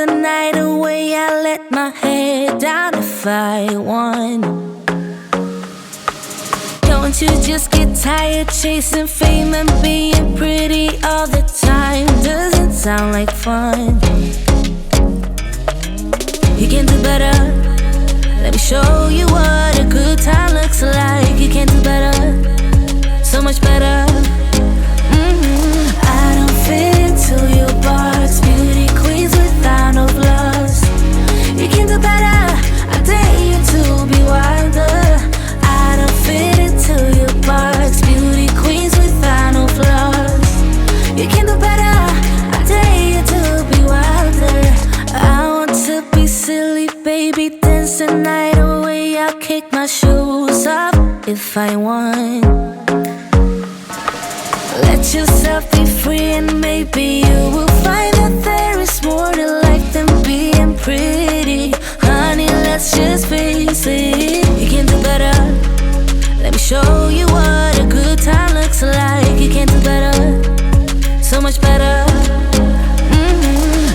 the night away, I let my head down if I won. Don't you just get tired chasing fame and being pretty all the time? Doesn't sound like fun. You can do better. Let me show you what a good time looks like. You can do better, so much better. I don't fit into your box, beauty queens without no flaws. You can do better, I dare you to be wilder. I don't fit into your box, beauty queens without no flaws. You can do better, I dare you to be wilder. I want to be silly, baby, dance the night away. I'll kick my shoes off if I want. Let yourself be free and maybe you will find that there is more to life than being pretty. Honey, let's just face it. You can do better. Let me show you what a good time looks like. You can do better, so much better.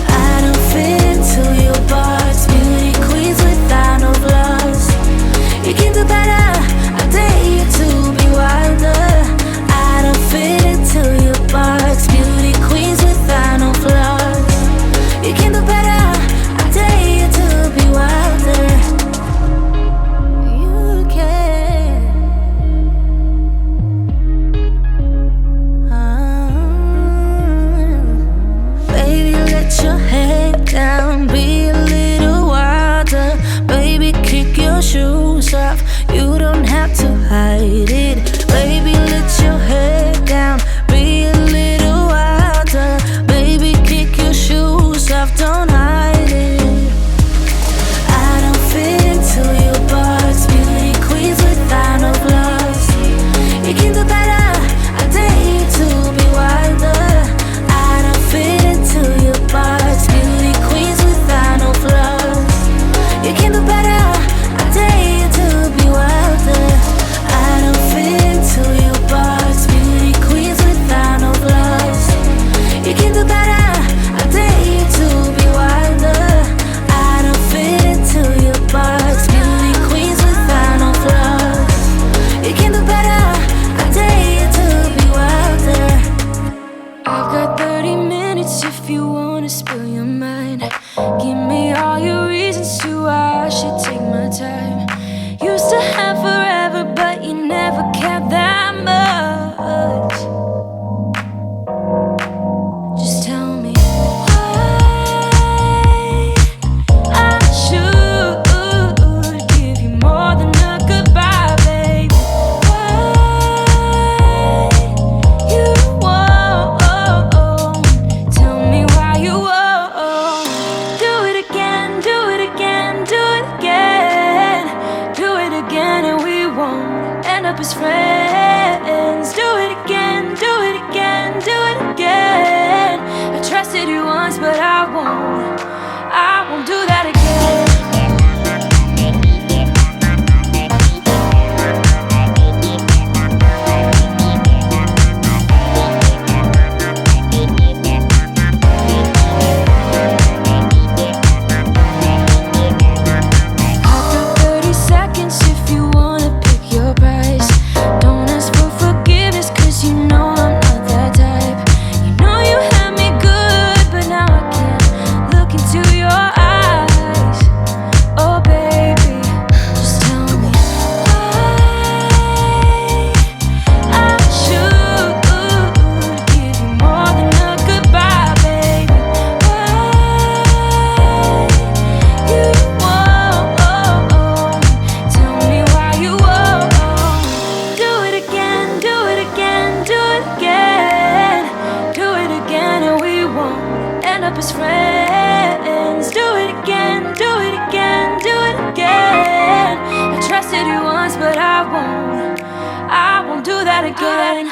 I don't fit into your box, beauty queens without no flaws. You can do better, I dare you to be wilder. I don't fit into your box, beauty queens without no flaws. You can do better, I dare you to be wilder. You can. Baby, let your head down, be a little wilder. Baby, kick your shoes off, you don't have to hide it. Baby, let your head down, be a little wilder. Baby, kick your shoes off, don't hide it. I don't fit into your box, beauty queens without no flaws. You can do better, I dare you to be wilder. I don't fit into your box, beauty queens without no flaws. You can do better, I dare you to be wilder. I don't fit into your box, beauty queens without no flaws. You can do better, I dare you to be wilder. I don't fit into your box, beauty queens without no flaws. You can do better, I dare you to be wilder. I've got 30 minutes if you wanna spill your mind. Give me all your reasons to why I should take my time. Used to have forever, but you never cared that much. Just tell me why I should give you more than a goodbye, baby. Why you won't tell me why you won't. Do it again, do it again, do it again. Do it again and we won't end up as friends. Do it again, do it again, do it again. I trusted you once, but I won't do that again. I've got 30 seconds if you wanna pick your price. Don't ask for forgiveness, cause you know I'm not that type. You know you had me good, but now I can't look into your eyes. Oh baby, just tell me why I should give you more than a goodbye, baby. Why you won't tell me why you won't. Do it again, do it again, do it again. Do it again and we won't end up as friends. Do it again, do it again, do it again. I trusted you once, but I won't do that again.